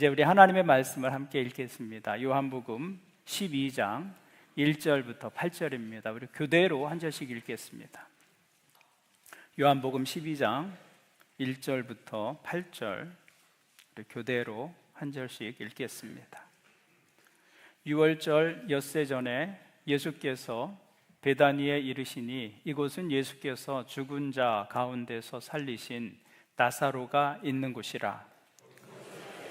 이제 우리 하나님의 말씀을 함께 읽겠습니다. 요한복음 12장 1절부터 8절입니다. 우리 교대로 한 절씩 읽겠습니다. 요한복음 12장 1절부터 8절 우리 교대로 한 절씩 읽겠습니다. 6월절 엿새 전에 예수께서 베다니에 이르시니 이곳은 예수께서 죽은 자 가운데서 살리신 나사로가 있는 곳이라.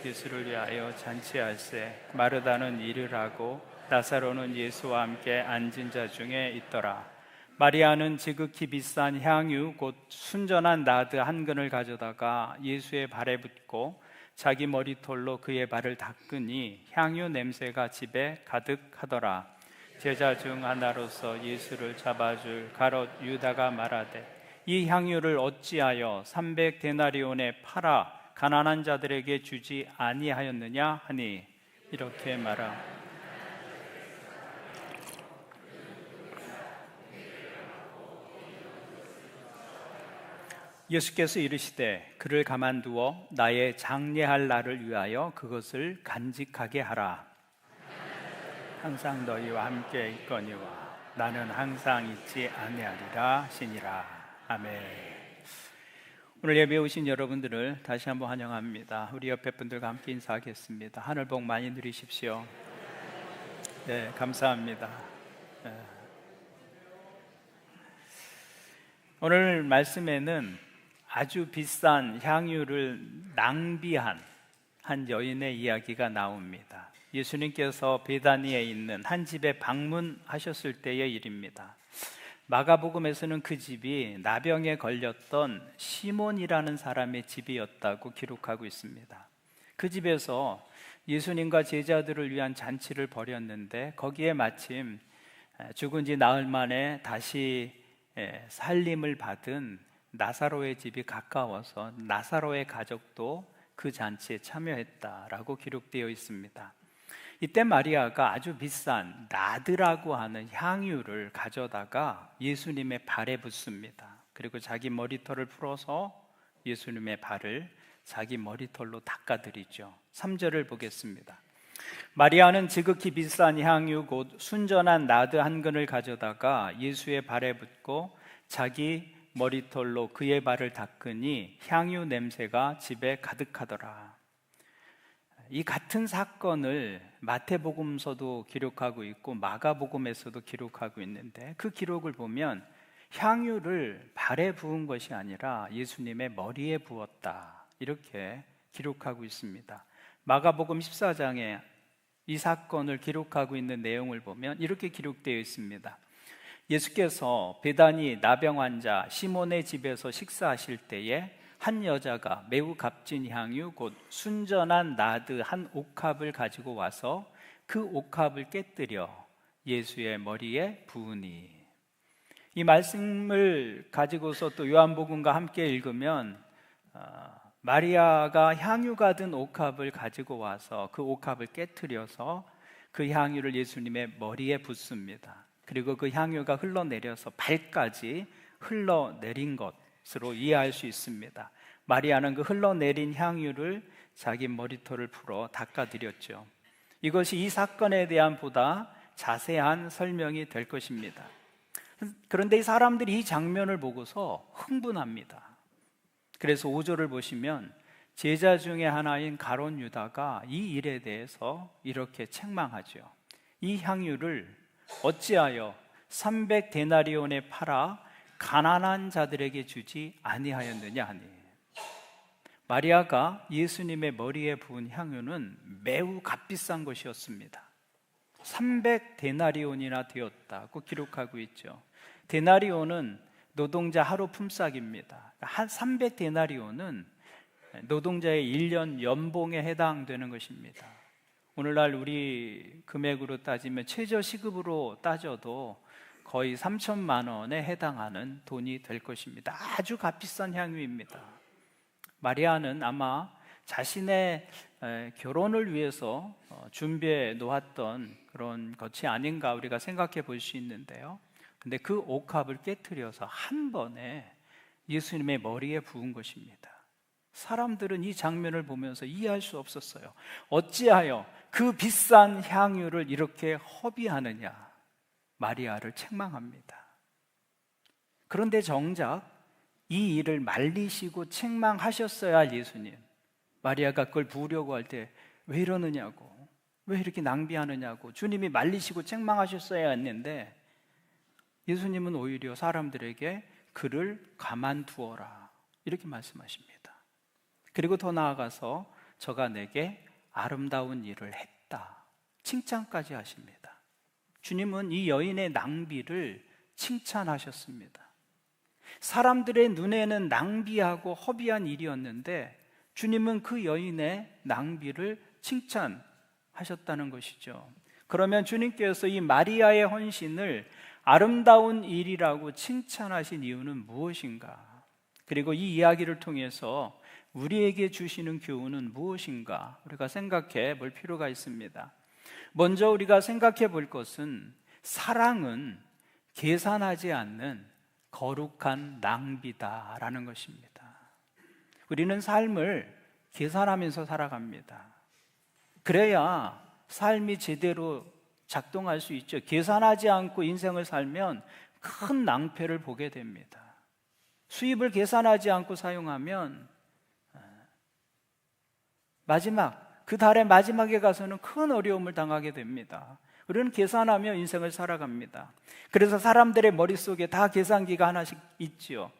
예수를 위하여 잔치할세 마르다는 일을 하고 나사로는 예수와 함께 앉은 자 중에 있더라. 마리아는 지극히 비싼 향유 곧 순전한 나드 한 근을 가져다가 예수의 발에 붓고 자기 머리털로 그의 발을 닦으니 향유 냄새가 집에 가득하더라. 제자 중 하나로서 예수를 잡아줄 가롯 유다가 말하되 이 향유를 어찌하여 300데나리온에 팔아 가난한 자들에게 주지 아니하였느냐 하니 이렇게 말하. 예수께서 이르시되 그를 가만두어 나의 장례할 날을 위하여 그것을 간직하게 하라. 항상 너희와 함께 있거니와 나는 항상 있지 아니하리라 하시니라. 아멘. 오늘 예배에 오신 여러분들을 다시 한번 환영합니다. 우리 옆에 분들과 함께 인사하겠습니다. 하늘 복 많이 누리십시오. 네, 감사합니다. 오늘 말씀에는 아주 비싼 향유를 낭비한 한 여인의 이야기가 나옵니다. 예수님께서 베다니에 있는 한 집에 방문하셨을 때의 일입니다. 마가복음에서는 그 집이 나병에 걸렸던 시몬이라는 사람의 집이었다고 기록하고 있습니다. 그 집에서 예수님과 제자들을 위한 잔치를 벌였는데 거기에 마침 죽은 지 나흘 만에 다시 살림을 받은 나사로의 집이 가까워서 나사로의 가족도 그 잔치에 참여했다라고 기록되어 있습니다. 이때 마리아가 아주 비싼 나드라고 하는 향유를 가져다가 예수님의 발에 붓습니다. 그리고 자기 머리털을 풀어서 예수님의 발을 자기 머리털로 닦아드리죠. 3절을 보겠습니다. 마리아는 지극히 비싼 향유 곧 순전한 나드 한 근을 가져다가 예수의 발에 붓고 자기 머리털로 그의 발을 닦으니 향유 냄새가 집에 가득하더라. 이 같은 사건을 마태복음서도 기록하고 있고 마가복음에서도 기록하고 있는데 그 기록을 보면 향유를 발에 부은 것이 아니라 예수님의 머리에 부었다 이렇게 기록하고 있습니다. 마가복음 14장에 이 사건을 기록하고 있는 내용을 보면 이렇게 기록되어 있습니다. 예수께서 베다니 나병 환자 시몬의 집에서 식사하실 때에 한 여자가 매우 값진 향유 곧 순전한 나드 한 옥합을 가지고 와서 그 옥합을 깨뜨려 예수의 머리에 부으니. 이 말씀을 가지고서 또 요한복음과 함께 읽으면 마리아가 향유가 든 옥합을 가지고 와서 그 옥합을 깨뜨려서 그 향유를 예수님의 머리에 붓습니다. 그리고 그 향유가 흘러내려서 발까지 흘러내린 것으로 이해할 수 있습니다. 마리아는 그 흘러내린 향유를 자기 머리털을 풀어 닦아드렸죠. 이것이 이 사건에 대한 보다 자세한 설명이 될 것입니다. 그런데 이 사람들이 이 장면을 보고서 흥분합니다. 그래서 5절을 보시면 제자 중에 하나인 가롯 유다가 이 일에 대해서 이렇게 책망하죠. 이 향유를 어찌하여 300데나리온에 팔아 가난한 자들에게 주지 아니하였느냐 하니. 마리아가 예수님의 머리에 부은 향유는 매우 값비싼 것이었습니다. 300데나리온이나 되었다고 기록하고 있죠. 데나리온은 노동자 하루 품삯입니다. 한 300데나리온은 노동자의 1년 연봉에 해당되는 것입니다. 오늘날 우리 금액으로 따지면 최저시급으로 따져도 거의 3천만 원에 해당하는 돈이 될 것입니다. 아주 값비싼 향유입니다. 마리아는 아마 자신의 결혼을 위해서 준비해 놓았던 그런 것이 아닌가 우리가 생각해 볼 수 있는데요. 근데 그 옥합을 깨트려서 한 번에 예수님의 머리에 부은 것입니다. 사람들은 이 장면을 보면서 이해할 수 없었어요. 어찌하여 그 비싼 향유를 이렇게 허비하느냐, 마리아를 책망합니다. 그런데 정작 이 일을 말리시고 책망하셨어야 할 예수님, 마리아가 그걸 부으려고 할 때 왜 이러느냐고, 왜 이렇게 낭비하느냐고 주님이 말리시고 책망하셨어야 했는데, 예수님은 오히려 사람들에게 그를 가만두어라 이렇게 말씀하십니다. 그리고 더 나아가서 저가 내게 아름다운 일을 했다, 칭찬까지 하십니다. 주님은 이 여인의 낭비를 칭찬하셨습니다. 사람들의 눈에는 낭비하고 허비한 일이었는데 주님은 그 여인의 낭비를 칭찬하셨다는 것이죠. 그러면 주님께서 이 마리아의 헌신을 아름다운 일이라고 칭찬하신 이유는 무엇인가? 그리고 이 이야기를 통해서 우리에게 주시는 교훈은 무엇인가? 우리가 생각해 볼 필요가 있습니다. 먼저 우리가 생각해 볼 것은 사랑은 계산하지 않는 거룩한 낭비다라는 것입니다. 우리는 삶을 계산하면서 살아갑니다. 그래야 삶이 제대로 작동할 수 있죠. 계산하지 않고 인생을 살면 큰 낭패를 보게 됩니다. 수입을 계산하지 않고 사용하면 그 달의 마지막에 가서는 큰 어려움을 당하게 됩니다. 우리는 계산하며 인생을 살아갑니다. 그래서 사람들의 머릿속에 다 계산기가 하나씩 있지요.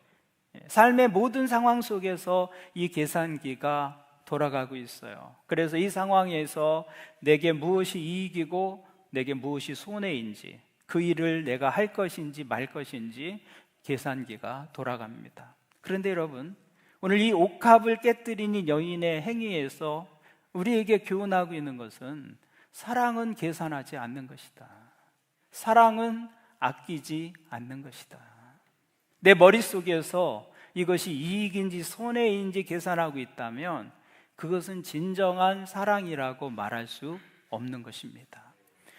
삶의 모든 상황 속에서 이 계산기가 돌아가고 있어요. 그래서 이 상황에서 내게 무엇이 이익이고 내게 무엇이 손해인지, 그 일을 내가 할 것인지 말 것인지 계산기가 돌아갑니다. 그런데 여러분, 오늘 이 옥합을 깨뜨린 이 여인의 행위에서 우리에게 교훈하고 있는 것은 사랑은 계산하지 않는 것이다. 사랑은 아끼지 않는 것이다. 내 머릿속에서 이것이 이익인지 손해인지 계산하고 있다면 그것은 진정한 사랑이라고 말할 수 없는 것입니다.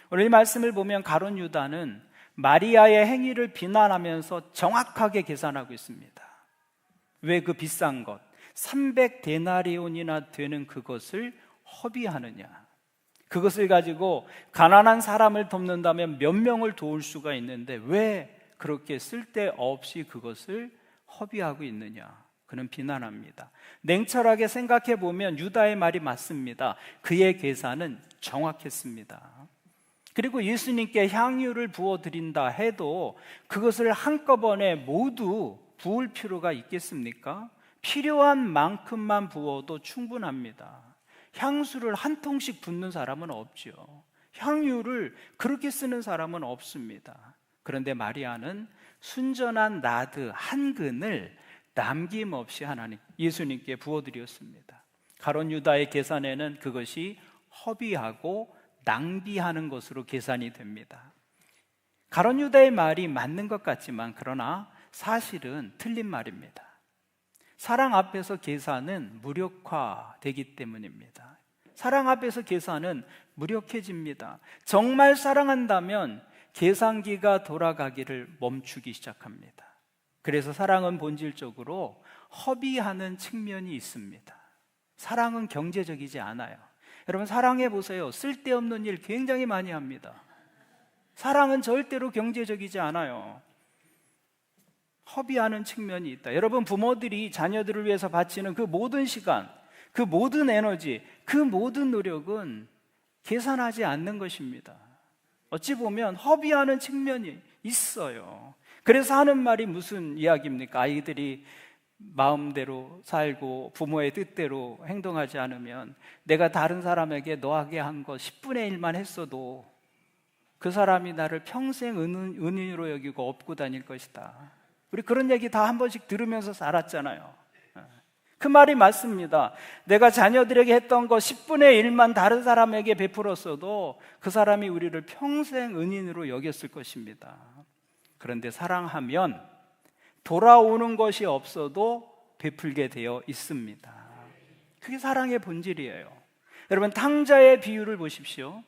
오늘 이 말씀을 보면 가룟 유다는 마리아의 행위를 비난하면서 정확하게 계산하고 있습니다. 왜 그 비싼 것, 300데나리온이나 되는 그것을 허비하느냐? 그것을 가지고 가난한 사람을 돕는다면 몇 명을 도울 수가 있는데 왜 그렇게 쓸데없이 그것을 허비하고 있느냐? 그는 비난합니다. 냉철하게 생각해 보면 유다의 말이 맞습니다. 그의 계산은 정확했습니다. 그리고 예수님께 향유를 부어드린다 해도 그것을 한꺼번에 모두 부을 필요가 있겠습니까? 필요한 만큼만 부어도 충분합니다. 향수를 한 통씩 붓는 사람은 없죠. 향유를 그렇게 쓰는 사람은 없습니다. 그런데 마리아는 순전한 나드 한 근을 남김없이 예수님께 부어드렸습니다. 가룟 유다의 계산에는 그것이 허비하고 낭비하는 것으로 계산이 됩니다. 가룟 유다의 말이 맞는 것 같지만 그러나 사실은 틀린 말입니다. 사랑 앞에서 계산은 무력화되기 때문입니다. 사랑 앞에서 계산은 무력해집니다. 정말 사랑한다면 계산기가 돌아가기를 멈추기 시작합니다. 그래서 사랑은 본질적으로 허비하는 측면이 있습니다. 사랑은 경제적이지 않아요. 여러분 사랑해 보세요. 쓸데없는 일 굉장히 많이 합니다. 사랑은 절대로 경제적이지 않아요. 허비하는 측면이 있다. 여러분 부모들이 자녀들을 위해서 바치는 그 모든 시간, 그 모든 에너지, 그 모든 노력은 계산하지 않는 것입니다. 어찌 보면 허비하는 측면이 있어요. 그래서 하는 말이 무슨 이야기입니까? 아이들이 마음대로 살고 부모의 뜻대로 행동하지 않으면 내가 다른 사람에게 너하게 한 거 10분의 1만 했어도 그 사람이 나를 평생 은인으로 여기고 업고 다닐 것이다. 우리 그런 얘기 다 한 번씩 들으면서 살았잖아요. 그 말이 맞습니다. 내가 자녀들에게 했던 거 10분의 1만 다른 사람에게 베풀었어도 그 사람이 우리를 평생 은인으로 여겼을 것입니다. 그런데 사랑하면 돌아오는 것이 없어도 베풀게 되어 있습니다. 그게 사랑의 본질이에요. 여러분 탕자의 비유를 보십시오.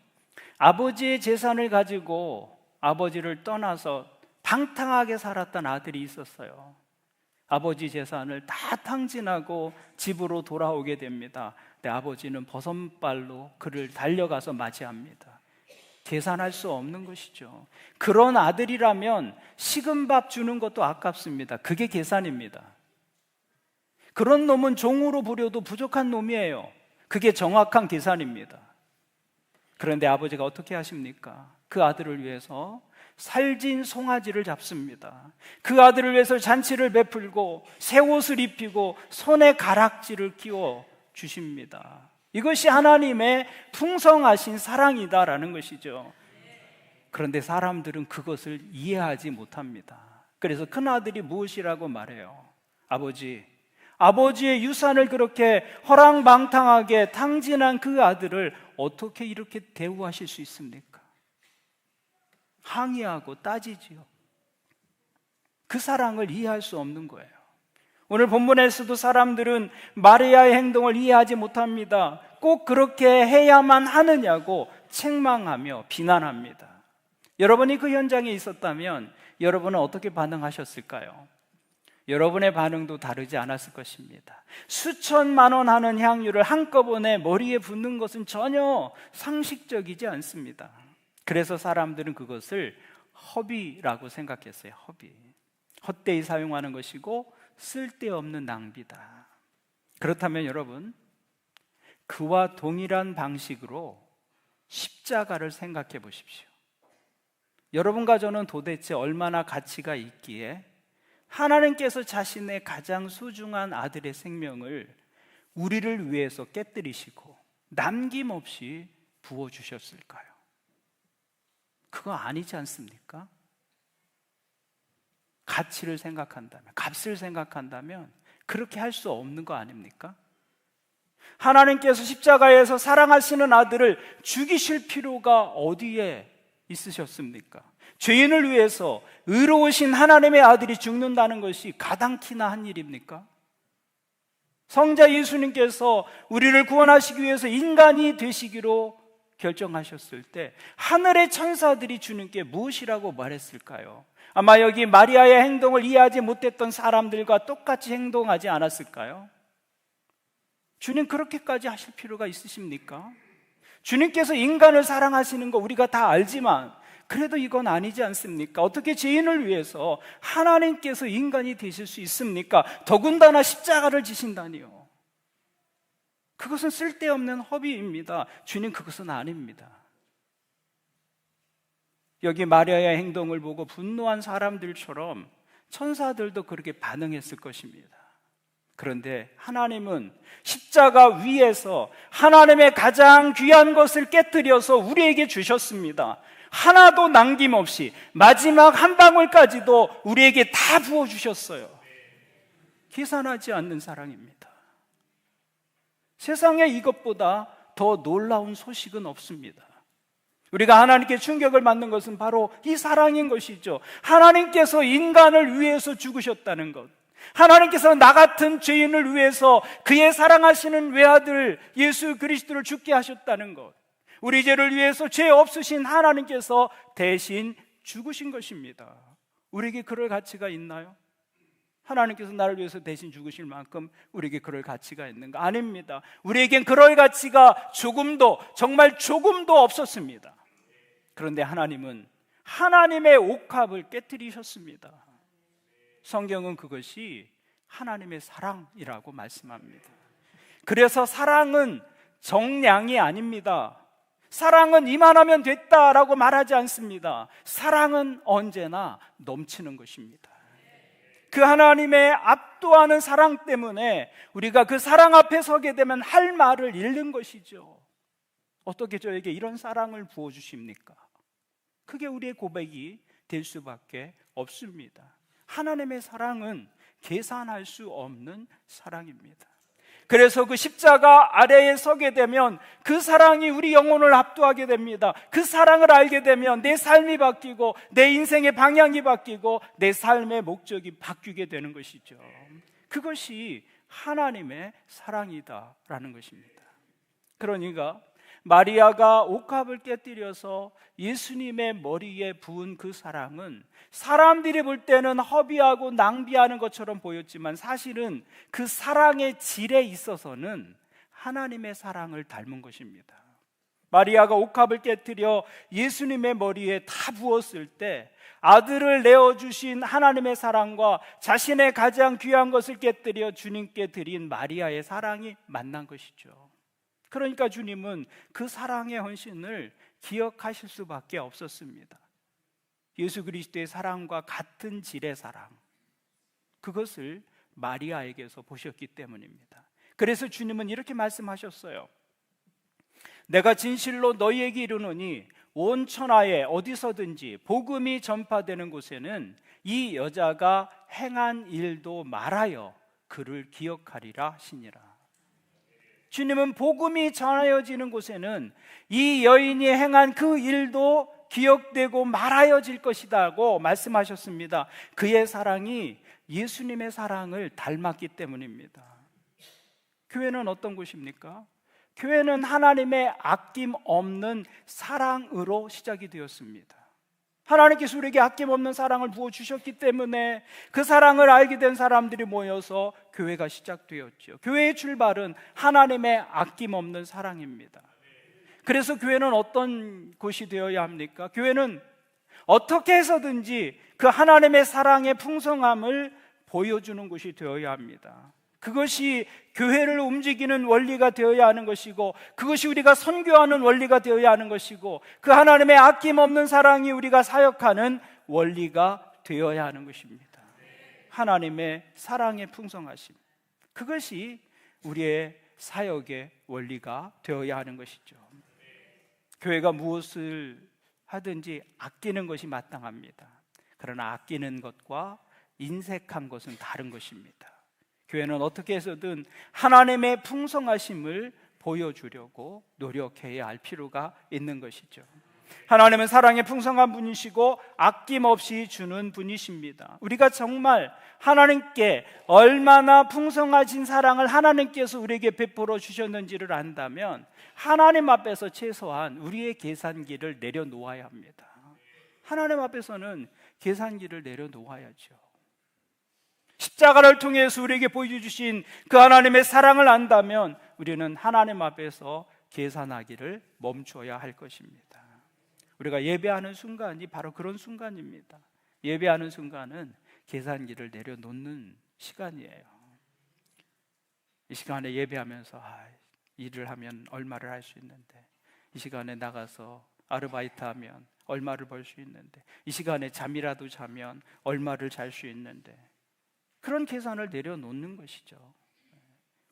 아버지의 재산을 가지고 아버지를 떠나서 방탕하게 살았던 아들이 있었어요. 아버지 재산을 다 탕진하고 집으로 돌아오게 됩니다. 내 아버지는 버선발로 그를 달려가서 맞이합니다. 계산할 수 없는 것이죠. 그런 아들이라면 식은 밥 주는 것도 아깝습니다. 그게 계산입니다. 그런 놈은 종으로 부려도 부족한 놈이에요. 그게 정확한 계산입니다. 그런데 아버지가 어떻게 하십니까? 그 아들을 위해서 살진 송아지를 잡습니다. 그 아들을 위해서 잔치를 베풀고 새 옷을 입히고 손에 가락지를 끼워 주십니다. 이것이 하나님의 풍성하신 사랑이다라는 것이죠. 그런데 사람들은 그것을 이해하지 못합니다. 그래서 큰아들이 무엇이라고 말해요? 아버지의 유산을 그렇게 허랑방탕하게 탕진한 그 아들을 어떻게 이렇게 대우하실 수 있습니까? 항의하고 따지지요. 그 사랑을 이해할 수 없는 거예요. 오늘 본문에서도 사람들은 마리아의 행동을 이해하지 못합니다. 꼭 그렇게 해야만 하느냐고 책망하며 비난합니다. 여러분이 그 현장에 있었다면 여러분은 어떻게 반응하셨을까요? 여러분의 반응도 다르지 않았을 것입니다. 수천만 원 하는 향유를 한꺼번에 머리에 붓는 것은 전혀 상식적이지 않습니다. 그래서 사람들은 그것을 허비라고 생각했어요. 허비. 헛되이 사용하는 것이고 쓸데없는 낭비다. 그렇다면 여러분, 그와 동일한 방식으로 십자가를 생각해 보십시오. 여러분과 저는 도대체 얼마나 가치가 있기에 하나님께서 자신의 가장 소중한 아들의 생명을 우리를 위해서 깨뜨리시고 남김없이 부어주셨을까요? 그거 아니지 않습니까? 가치를 생각한다면, 값을 생각한다면 그렇게 할 수 없는 거 아닙니까? 하나님께서 십자가에서 사랑하시는 아들을 죽이실 필요가 어디에 있으셨습니까? 죄인을 위해서 의로우신 하나님의 아들이 죽는다는 것이 가당키나 한 일입니까? 성자 예수님께서 우리를 구원하시기 위해서 인간이 되시기로 결정하셨을 때 하늘의 천사들이 주님께 무엇이라고 말했을까요? 아마 여기 마리아의 행동을 이해하지 못했던 사람들과 똑같이 행동하지 않았을까요? 주님 그렇게까지 하실 필요가 있으십니까? 주님께서 인간을 사랑하시는 거 우리가 다 알지만 그래도 이건 아니지 않습니까? 어떻게 죄인을 위해서 하나님께서 인간이 되실 수 있습니까? 더군다나 십자가를 지신다니요. 그것은 쓸데없는 허비입니다. 주님 그것은 아닙니다. 여기 마리아의 행동을 보고 분노한 사람들처럼 천사들도 그렇게 반응했을 것입니다. 그런데 하나님은 십자가 위에서 하나님의 가장 귀한 것을 깨뜨려서 우리에게 주셨습니다. 하나도 남김없이 마지막 한 방울까지도 우리에게 다 부어주셨어요. 계산하지 않는 사랑입니다. 세상에 이것보다 더 놀라운 소식은 없습니다. 우리가 하나님께 충격을 받는 것은 바로 이 사랑인 것이죠. 하나님께서 인간을 위해서 죽으셨다는 것, 하나님께서 나 같은 죄인을 위해서 그의 사랑하시는 외아들 예수 그리스도를 죽게 하셨다는 것, 우리 죄를 위해서 죄 없으신 하나님께서 대신 죽으신 것입니다. 우리에게 그럴 가치가 있나요? 하나님께서 나를 위해서 대신 죽으실 만큼 우리에게 그럴 가치가 있는가? 아닙니다. 우리에겐 그럴 가치가 조금도, 정말 조금도 없었습니다. 그런데 하나님은 하나님의 옥합을 깨뜨리셨습니다. 성경은 그것이 하나님의 사랑이라고 말씀합니다. 그래서 사랑은 정량이 아닙니다. 사랑은 이만하면 됐다라고 말하지 않습니다. 사랑은 언제나 넘치는 것입니다. 그 하나님의 압도하는 사랑 때문에 우리가 그 사랑 앞에 서게 되면 할 말을 잃는 것이죠. 어떻게 저에게 이런 사랑을 부어주십니까? 그게 우리의 고백이 될 수밖에 없습니다. 하나님의 사랑은 계산할 수 없는 사랑입니다. 그래서 그 십자가 아래에 서게 되면 그 사랑이 우리 영혼을 압도하게 됩니다. 그 사랑을 알게 되면 내 삶이 바뀌고 내 인생의 방향이 바뀌고 내 삶의 목적이 바뀌게 되는 것이죠. 그것이 하나님의 사랑이다라는 것입니다. 그러니까 마리아가 옥합을 깨뜨려서 예수님의 머리에 부은 그 사랑은 사람들이 볼 때는 허비하고 낭비하는 것처럼 보였지만 사실은 그 사랑의 질에 있어서는 하나님의 사랑을 닮은 것입니다. 마리아가 옥합을 깨뜨려 예수님의 머리에 다 부었을 때 아들을 내어주신 하나님의 사랑과 자신의 가장 귀한 것을 깨뜨려 주님께 드린 마리아의 사랑이 만난 것이죠. 그러니까 주님은 그 사랑의 헌신을 기억하실 수밖에 없었습니다. 예수 그리스도의 사랑과 같은 질의 사랑, 그것을 마리아에게서 보셨기 때문입니다. 그래서 주님은 이렇게 말씀하셨어요. 내가 진실로 너희에게 이르노니 온 천하에 어디서든지 복음이 전파되는 곳에는 이 여자가 행한 일도 말하여 그를 기억하리라 하시니라. 주님은 복음이 전하여지는 곳에는 이 여인이 행한 그 일도 기억되고 말하여질 것이라고 말씀하셨습니다. 그의 사랑이 예수님의 사랑을 닮았기 때문입니다. 교회는 어떤 곳입니까? 교회는 하나님의 아낌없는 사랑으로 시작이 되었습니다. 하나님께서 우리에게 아낌없는 사랑을 부어주셨기 때문에 그 사랑을 알게 된 사람들이 모여서 교회가 시작되었죠. 교회의 출발은 하나님의 아낌없는 사랑입니다. 그래서 교회는 어떤 곳이 되어야 합니까? 교회는 어떻게 해서든지 그 하나님의 사랑의 풍성함을 보여주는 곳이 되어야 합니다. 그것이 교회를 움직이는 원리가 되어야 하는 것이고, 그것이 우리가 선교하는 원리가 되어야 하는 것이고, 그 하나님의 아낌없는 사랑이 우리가 사역하는 원리가 되어야 하는 것입니다. 하나님의 사랑의 풍성하심, 그것이 우리의 사역의 원리가 되어야 하는 것이죠. 교회가 무엇을 하든지 아끼는 것이 마땅합니다. 그러나 아끼는 것과 인색한 것은 다른 것입니다. 교회는 어떻게 해서든 하나님의 풍성하심을 보여주려고 노력해야 할 필요가 있는 것이죠. 하나님은 사랑의 풍성한 분이시고 아낌없이 주는 분이십니다. 우리가 정말 하나님께 얼마나 풍성하신 사랑을 하나님께서 우리에게 베풀어 주셨는지를 안다면 하나님 앞에서 최소한 우리의 계산기를 내려놓아야 합니다. 하나님 앞에서는 계산기를 내려놓아야죠. 십자가를 통해서 우리에게 보여주신 그 하나님의 사랑을 안다면 우리는 하나님 앞에서 계산하기를 멈춰야 할 것입니다. 우리가 예배하는 순간이 바로 그런 순간입니다. 예배하는 순간은 계산기를 내려놓는 시간이에요. 이 시간에 예배하면서 일을 하면 얼마를 할 수 있는데, 이 시간에 나가서 아르바이트 하면 얼마를 벌 수 있는데, 이 시간에 잠이라도 자면 얼마를 잘 수 있는데, 그런 계산을 내려놓는 것이죠.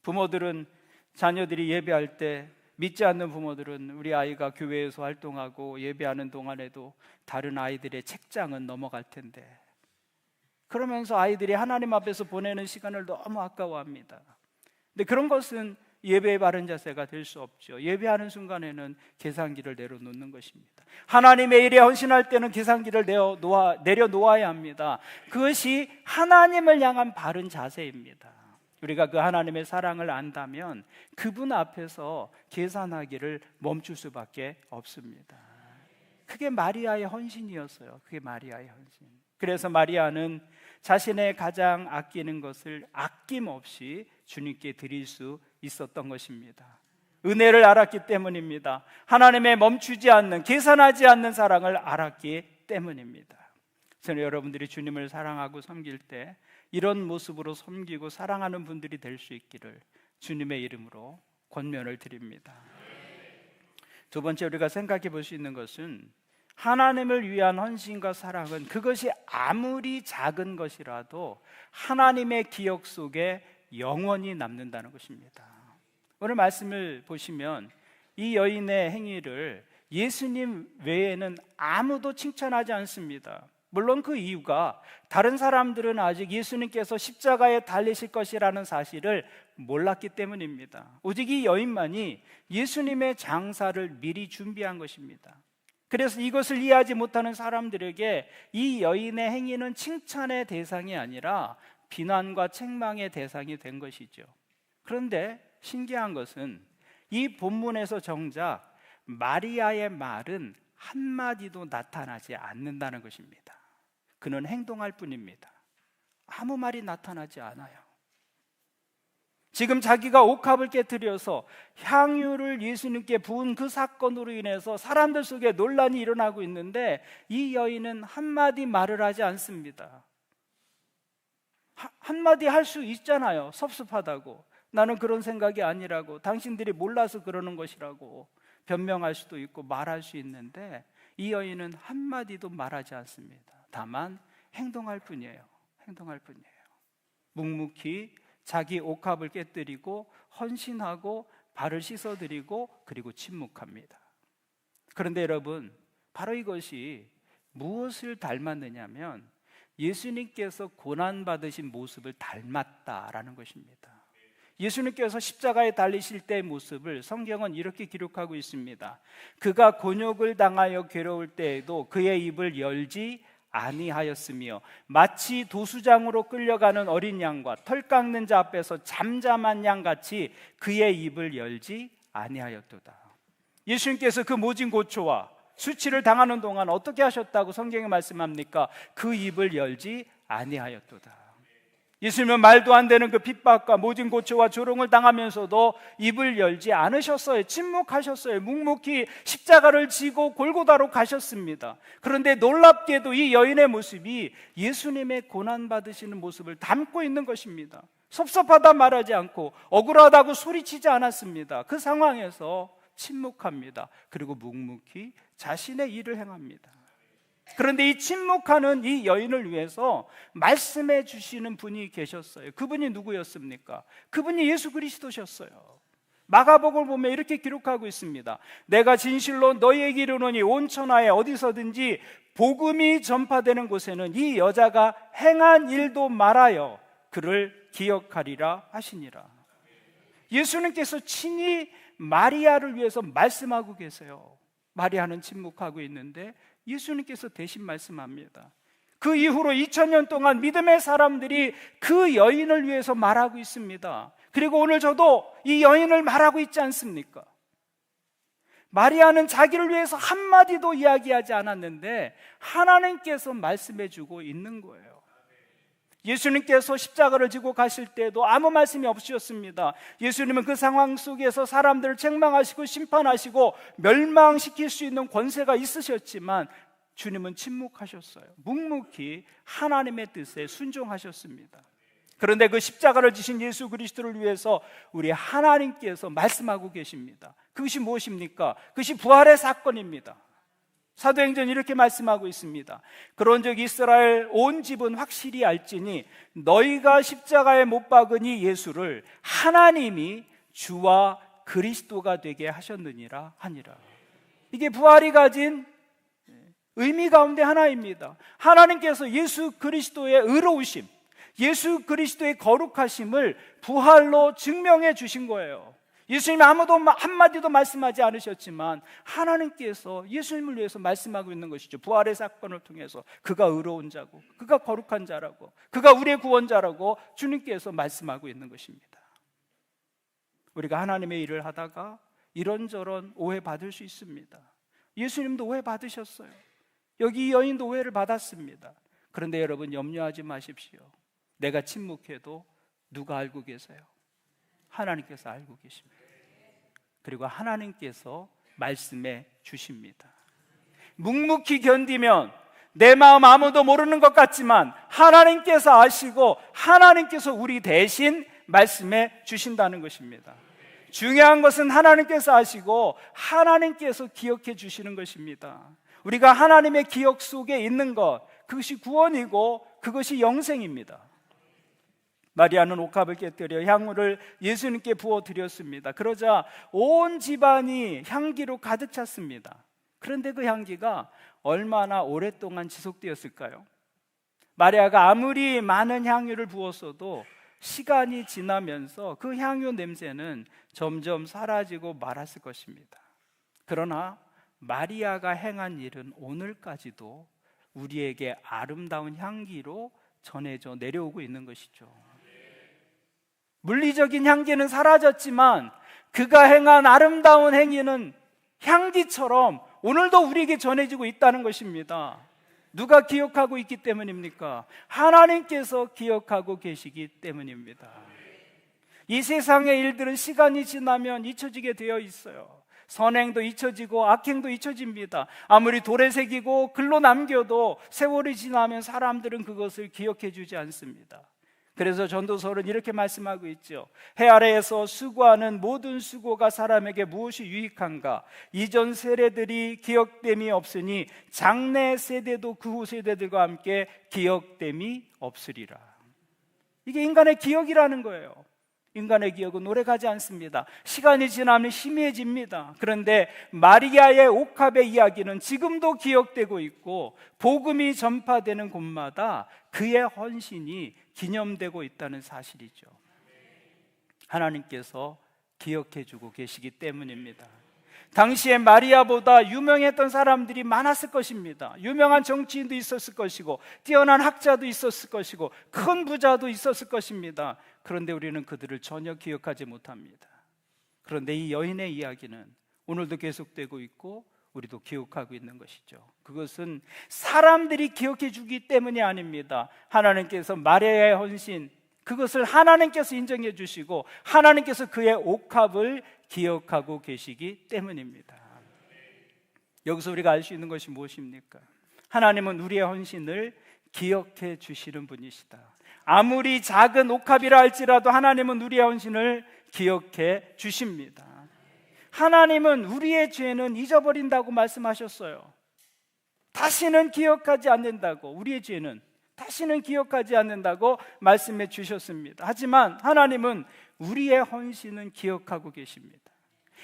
부모들은 자녀들이 예배할 때, 믿지 않는 부모들은 우리 아이가 교회에서 활동하고 예배하는 동안에도 다른 아이들의 책장은 넘어갈 텐데, 그러면서 아이들이 하나님 앞에서 보내는 시간을 너무 아까워합니다. 근데 그런 것은 예배의 바른 자세가 될 수 없죠. 예배하는 순간에는 계산기를 내려놓는 것입니다. 하나님의 일에 헌신할 때는 계산기를 내려놓아야 합니다. 그것이 하나님을 향한 바른 자세입니다. 우리가 그 하나님의 사랑을 안다면 그분 앞에서 계산하기를 멈출 수밖에 없습니다. 그게 마리아의 헌신이었어요. 그게 마리아의 헌신. 그래서 마리아는 자신의 가장 아끼는 것을 아낌없이 주님께 드릴 수 있었던 것입니다. 은혜를 알았기 때문입니다. 하나님의 멈추지 않는, 계산하지 않는 사랑을 알았기 때문입니다. 저는 여러분들이 주님을 사랑하고 섬길 때 이런 모습으로 섬기고 사랑하는 분들이 될 수 있기를 주님의 이름으로 권면을 드립니다. 두 번째, 우리가 생각해 볼 수 있는 것은 하나님을 위한 헌신과 사랑은 그것이 아무리 작은 것이라도 하나님의 기억 속에 영원히 남는다는 것입니다. 오늘 말씀을 보시면 이 여인의 행위를 예수님 외에는 아무도 칭찬하지 않습니다. 물론 그 이유가 다른 사람들은 아직 예수님께서 십자가에 달리실 것이라는 사실을 몰랐기 때문입니다. 오직 이 여인만이 예수님의 장사를 미리 준비한 것입니다. 그래서 이것을 이해하지 못하는 사람들에게 이 여인의 행위는 칭찬의 대상이 아니라 비난과 책망의 대상이 된 것이죠. 그런데 신기한 것은 이 본문에서 정작 마리아의 말은 한마디도 나타나지 않는다는 것입니다. 그는 행동할 뿐입니다. 아무 말이 나타나지 않아요. 지금 자기가 옥합을 깨뜨려서 향유를 예수님께 부은 그 사건으로 인해서 사람들 속에 논란이 일어나고 있는데 이 여인은 한마디 말을 하지 않습니다. 한마디 할 수 있잖아요. 섭섭하다고, 나는 그런 생각이 아니라고, 당신들이 몰라서 그러는 것이라고 변명할 수도 있고 말할 수 있는데 이 여인은 한마디도 말하지 않습니다. 다만 행동할 뿐이에요. 행동할 뿐이에요. 묵묵히 자기 옥합을 깨뜨리고 헌신하고 발을 씻어드리고 그리고 침묵합니다. 그런데 여러분, 바로 이것이 무엇을 닮았느냐면 예수님께서 고난받으신 모습을 닮았다라는 것입니다. 예수님께서 십자가에 달리실 때의 모습을 성경은 이렇게 기록하고 있습니다. 그가 곤욕을 당하여 괴로울 때에도 그의 입을 열지 아니하였으며 마치 도수장으로 끌려가는 어린 양과 털 깎는 자 앞에서 잠잠한 양같이 그의 입을 열지 아니하였도다. 예수님께서 그 모진 고초와 수치를 당하는 동안 어떻게 하셨다고 성경이 말씀합니까? 그 입을 열지 아니하였도다. 예수님은 말도 안 되는 그 핍박과 모진 고초와 조롱을 당하면서도 입을 열지 않으셨어요. 침묵하셨어요. 묵묵히 십자가를 지고 골고다로 가셨습니다. 그런데 놀랍게도 이 여인의 모습이 예수님의 고난받으시는 모습을 담고 있는 것입니다. 섭섭하다 말하지 않고 억울하다고 소리치지 않았습니다. 그 상황에서 침묵합니다. 그리고 묵묵히 자신의 일을 행합니다. 그런데 이 침묵하는 이 여인을 위해서 말씀해 주시는 분이 계셨어요. 그분이 누구였습니까? 그분이 예수 그리스도셨어요. 마가복음을 보면 이렇게 기록하고 있습니다. 내가 진실로 너희에게 이르노니 온 천하에 어디서든지 복음이 전파되는 곳에는 이 여자가 행한 일도 말하여 그를 기억하리라 하시니라. 예수님께서 친히 마리아를 위해서 말씀하고 계세요. 마리아는 침묵하고 있는데 예수님께서 대신 말씀합니다. 그 이후로 2000년 동안 믿음의 사람들이 그 여인을 위해서 말하고 있습니다. 그리고 오늘 저도 이 여인을 말하고 있지 않습니까? 마리아는 자기를 위해서 한마디도 이야기하지 않았는데 하나님께서 말씀해 주고 있는 거예요. 예수님께서 십자가를 지고 가실 때도 아무 말씀이 없으셨습니다. 예수님은 그 상황 속에서 사람들을 책망하시고 심판하시고 멸망시킬 수 있는 권세가 있으셨지만 주님은 침묵하셨어요. 묵묵히 하나님의 뜻에 순종하셨습니다. 그런데 그 십자가를 지신 예수 그리스도를 위해서 우리 하나님께서 말씀하고 계십니다. 그것이 무엇입니까? 그것이 부활의 사건입니다. 사도행전 이렇게 말씀하고 있습니다. 그런즉 이스라엘 온 집은 확실히 알지니 너희가 십자가에 못 박은 이 예수를 하나님이 주와 그리스도가 되게 하셨느니라 하니라. 이게 부활이 가진 의미 가운데 하나입니다. 하나님께서 예수 그리스도의 의로우심, 예수 그리스도의 거룩하심을 부활로 증명해 주신 거예요. 예수님이 아무도 한마디도 말씀하지 않으셨지만 하나님께서 예수님을 위해서 말씀하고 있는 것이죠. 부활의 사건을 통해서 그가 의로운 자고 그가 거룩한 자라고 그가 우리의 구원자라고 주님께서 말씀하고 있는 것입니다. 우리가 하나님의 일을 하다가 이런저런 오해받을 수 있습니다. 예수님도 오해받으셨어요. 여기 이 여인도 오해를 받았습니다. 그런데 여러분 염려하지 마십시오. 내가 침묵해도 누가 알고 계세요? 하나님께서 알고 계십니다. 그리고 하나님께서 말씀해 주십니다. 묵묵히 견디면 내 마음 아무도 모르는 것 같지만 하나님께서 아시고 하나님께서 우리 대신 말씀해 주신다는 것입니다. 중요한 것은 하나님께서 아시고 하나님께서 기억해 주시는 것입니다. 우리가 하나님의 기억 속에 있는 것, 그것이 구원이고 그것이 영생입니다. 마리아는 옥합을 깨뜨려 향유를 예수님께 부어드렸습니다. 그러자 온 집안이 향기로 가득 찼습니다. 그런데 그 향기가 얼마나 오랫동안 지속되었을까요? 마리아가 아무리 많은 향유를 부었어도 시간이 지나면서 그 향유 냄새는 점점 사라지고 말았을 것입니다. 그러나 마리아가 행한 일은 오늘까지도 우리에게 아름다운 향기로 전해져 내려오고 있는 것이죠. 물리적인 향기는 사라졌지만 그가 행한 아름다운 행위는 향기처럼 오늘도 우리에게 전해지고 있다는 것입니다. 누가 기억하고 있기 때문입니까? 하나님께서 기억하고 계시기 때문입니다. 이 세상의 일들은 시간이 지나면 잊혀지게 되어 있어요. 선행도 잊혀지고 악행도 잊혀집니다. 아무리 돌에 새기고 글로 남겨도 세월이 지나면 사람들은 그것을 기억해 주지 않습니다. 그래서 전도서는 이렇게 말씀하고 있죠. 해 아래에서 수고하는 모든 수고가 사람에게 무엇이 유익한가? 이전 세대들이 기억됨이 없으니 장래 세대도 그 후 세대들과 함께 기억됨이 없으리라. 이게 인간의 기억이라는 거예요. 인간의 기억은 오래가지 않습니다. 시간이 지나면 희미해집니다. 그런데 마리아의 옥합의 이야기는 지금도 기억되고 있고 복음이 전파되는 곳마다 그의 헌신이 기념되고 있다는 사실이죠. 하나님께서 기억해주고 계시기 때문입니다. 당시에 마리아보다 유명했던 사람들이 많았을 것입니다. 유명한 정치인도 있었을 것이고 뛰어난 학자도 있었을 것이고 큰 부자도 있었을 것입니다. 그런데 우리는 그들을 전혀 기억하지 못합니다. 그런데 이 여인의 이야기는 오늘도 계속되고 있고 우리도 기억하고 있는 것이죠. 그것은 사람들이 기억해 주기 때문이 아닙니다. 하나님께서 마리아의 헌신, 그것을 하나님께서 인정해 주시고 하나님께서 그의 옥합을 기억하고 계시기 때문입니다. 여기서 우리가 알 수 있는 것이 무엇입니까? 하나님은 우리의 헌신을 기억해 주시는 분이시다. 아무리 작은 옥합이라 할지라도 하나님은 우리의 헌신을 기억해 주십니다. 하나님은 우리의 죄는 잊어버린다고 말씀하셨어요. 다시는 기억하지 않는다고, 우리의 죄는 다시는 기억하지 않는다고 말씀해 주셨습니다. 하지만 하나님은 우리의 헌신은 기억하고 계십니다.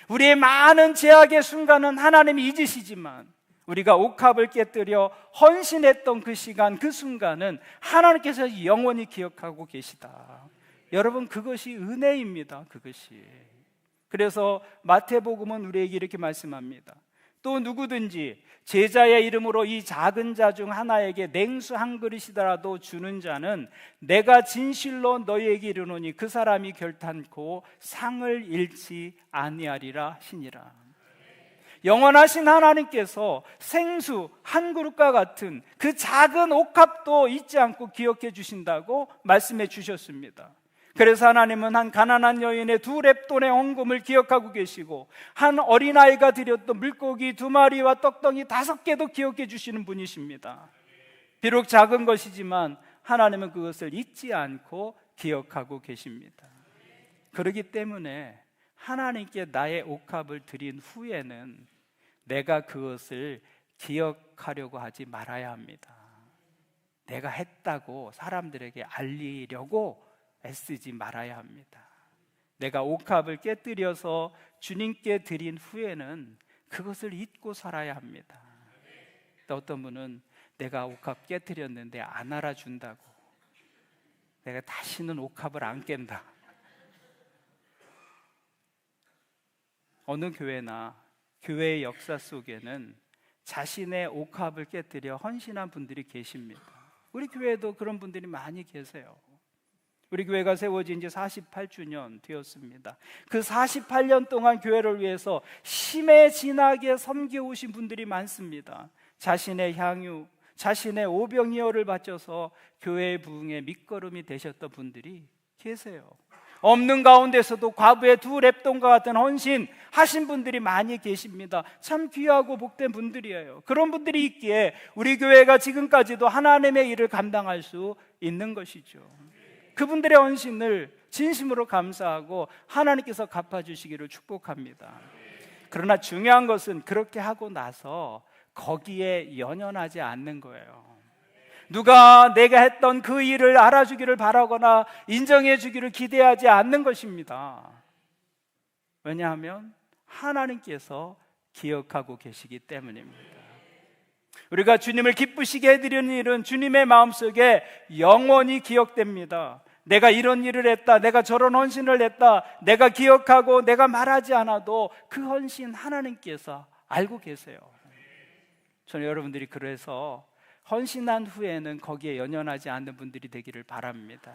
우리의 많은 죄악의 순간은 하나님이 잊으시지만 우리가 옥합을 깨뜨려 헌신했던 그 시간, 그 순간은 하나님께서 영원히 기억하고 계시다. 여러분, 그것이 은혜입니다. 그것이. 그래서 마태복음은 우리에게 이렇게 말씀합니다. 또 누구든지 제자의 이름으로 이 작은 자 중 하나에게 냉수 한 그릇이더라도 주는 자는 내가 진실로 너희에게 이르노니 그 사람이 결탄코 상을 잃지 아니하리라 하시니라. 영원하신 하나님께서 생수 한 그릇과 같은 그 작은 옥합도 잊지 않고 기억해 주신다고 말씀해 주셨습니다. 그래서 하나님은 한 가난한 여인의 2렙돈의 헌금을 기억하고 계시고 한 어린아이가 드렸던 물고기 2마리와 떡덩이 5개도 기억해 주시는 분이십니다. 비록 작은 것이지만 하나님은 그것을 잊지 않고 기억하고 계십니다. 그렇기 때문에 하나님께 나의 옥합을 드린 후에는 내가 그것을 기억하려고 하지 말아야 합니다. 내가 했다고 사람들에게 알리려고 애쓰지 말아야 합니다. 내가 옥합을 깨뜨려서 주님께 드린 후에는 그것을 잊고 살아야 합니다. 또 어떤 분은 내가 옥합 깨뜨렸는데 안 알아준다고, 내가 다시는 옥합을 안 깬다. 어느 교회나 교회의 역사 속에는 자신의 옥합을 깨뜨려 헌신한 분들이 계십니다. 우리 교회에도 그런 분들이 많이 계세요. 우리 교회가 세워진 지 48주년 되었습니다. 그 48년 동안 교회를 위해서 심해 진하게 섬겨오신 분들이 많습니다. 자신의 향유, 자신의 오병이어를 바쳐서 교회의 부흥의 밑거름이 되셨던 분들이 계세요. 없는 가운데서도 과부의 2렙돈과 같은 헌신 하신 분들이 많이 계십니다. 참 귀하고 복된 분들이에요. 그런 분들이 있기에 우리 교회가 지금까지도 하나님의 일을 감당할 수 있는 것이죠. 그분들의 헌신을 진심으로 감사하고 하나님께서 갚아주시기를 축복합니다. 그러나 중요한 것은 그렇게 하고 나서 거기에 연연하지 않는 거예요. 누가 내가 했던 그 일을 알아주기를 바라거나 인정해 주기를 기대하지 않는 것입니다. 왜냐하면 하나님께서 기억하고 계시기 때문입니다. 우리가 주님을 기쁘시게 해드리는 일은 주님의 마음속에 영원히 기억됩니다. 내가 이런 일을 했다, 내가 저런 헌신을 했다, 내가 기억하고 내가 말하지 않아도 그 헌신 하나님께서 알고 계세요. 저는 여러분들이 그래서 헌신한 후에는 거기에 연연하지 않는 분들이 되기를 바랍니다.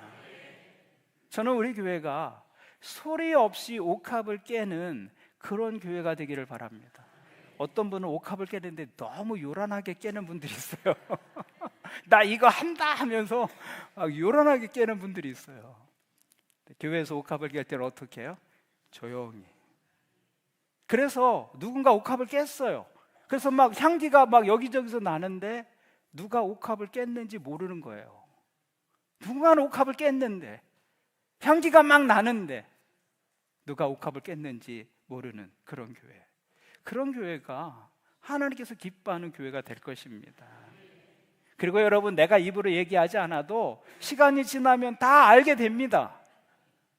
저는 우리 교회가 소리 없이 옥합을 깨는 그런 교회가 되기를 바랍니다. 어떤 분은 옥합을 깨는데 너무 요란하게 깨는 분들이 있어요. 나 이거 한다 하면서 막 요란하게 깨는 분들이 있어요. 교회에서 옥합을 깰 때는 어떻게 해요? 조용히. 그래서 누군가 옥합을 깼어요. 그래서 막 향기가 막 여기저기서 나는데 누가 옥합을 깼는지 모르는 거예요. 누군가는 옥합을 깼는데 향기가 막 나는데 누가 옥합을 깼는지 모르는 그런 교회. 그런 교회가 하나님께서 기뻐하는 교회가 될 것입니다. 그리고 여러분, 내가 입으로 얘기하지 않아도 시간이 지나면 다 알게 됩니다.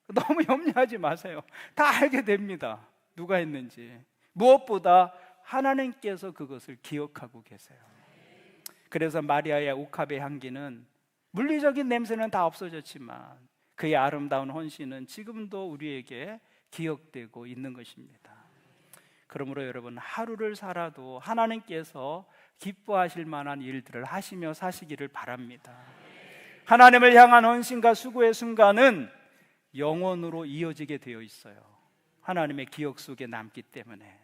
너무 염려하지 마세요. 다 알게 됩니다. 누가 했는지. 무엇보다 하나님께서 그것을 기억하고 계세요. 그래서 마리아의 옥합의 향기는 물리적인 냄새는 다 없어졌지만 그의 아름다운 헌신은 지금도 우리에게 기억되고 있는 것입니다. 그러므로 여러분, 하루를 살아도 하나님께서 기뻐하실 만한 일들을 하시며 사시기를 바랍니다. 하나님을 향한 헌신과 수고의 순간은 영원으로 이어지게 되어 있어요. 하나님의 기억 속에 남기 때문에.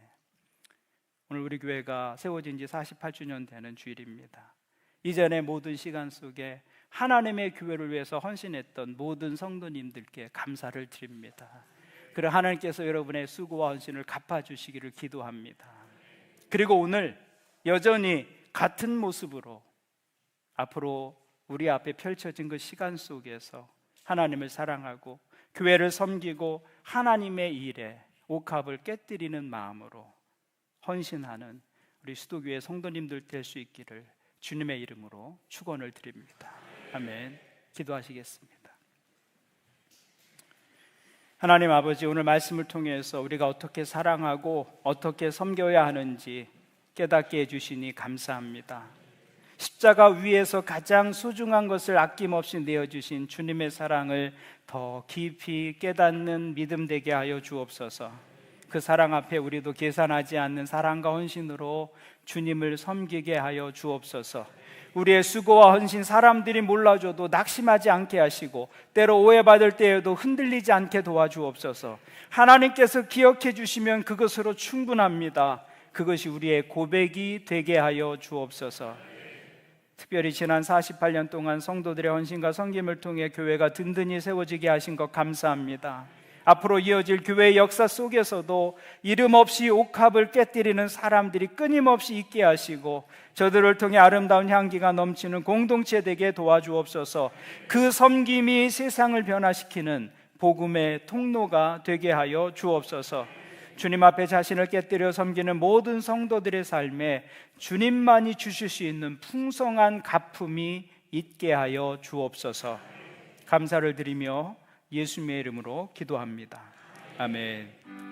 오늘 우리 교회가 세워진 지 48주년 되는 주일입니다. 이전의 모든 시간 속에 하나님의 교회를 위해서 헌신했던 모든 성도님들께 감사를 드립니다. 그리고 하나님께서 여러분의 수고와 헌신을 갚아주시기를 기도합니다. 그리고 오늘 여전히 같은 모습으로 앞으로 우리 앞에 펼쳐진 그 시간 속에서 하나님을 사랑하고 교회를 섬기고 하나님의 일에 옥합을 깨뜨리는 마음으로 헌신하는 우리 수도교회 성도님들 될 수 있기를 주님의 이름으로 축원을 드립니다. 아멘. 기도하시겠습니다. 하나님 아버지, 오늘 말씀을 통해서 우리가 어떻게 사랑하고 어떻게 섬겨야 하는지 깨닫게 해주시니 감사합니다. 십자가 위에서 가장 소중한 것을 아낌없이 내어주신 주님의 사랑을 더 깊이 깨닫는 믿음 되게 하여 주옵소서. 그 사랑 앞에 우리도 계산하지 않는 사랑과 헌신으로 주님을 섬기게 하여 주옵소서. 우리의 수고와 헌신 사람들이 몰라줘도 낙심하지 않게 하시고 때로 오해받을 때에도 흔들리지 않게 도와주옵소서. 하나님께서 기억해 주시면 그것으로 충분합니다. 그것이 우리의 고백이 되게 하여 주옵소서. 특별히 지난 48년 동안 성도들의 헌신과 섬김을 통해 교회가 든든히 세워지게 하신 것 감사합니다. 앞으로 이어질 교회의 역사 속에서도 이름 없이 옥합을 깨뜨리는 사람들이 끊임없이 있게 하시고 저들을 통해 아름다운 향기가 넘치는 공동체 되게 도와주옵소서. 그 섬김이 세상을 변화시키는 복음의 통로가 되게 하여 주옵소서. 주님 앞에 자신을 깨뜨려 섬기는 모든 성도들의 삶에 주님만이 주실 수 있는 풍성한 갚음이 있게 하여 주옵소서. 감사를 드리며 예수님의 이름으로 기도합니다. 아멘.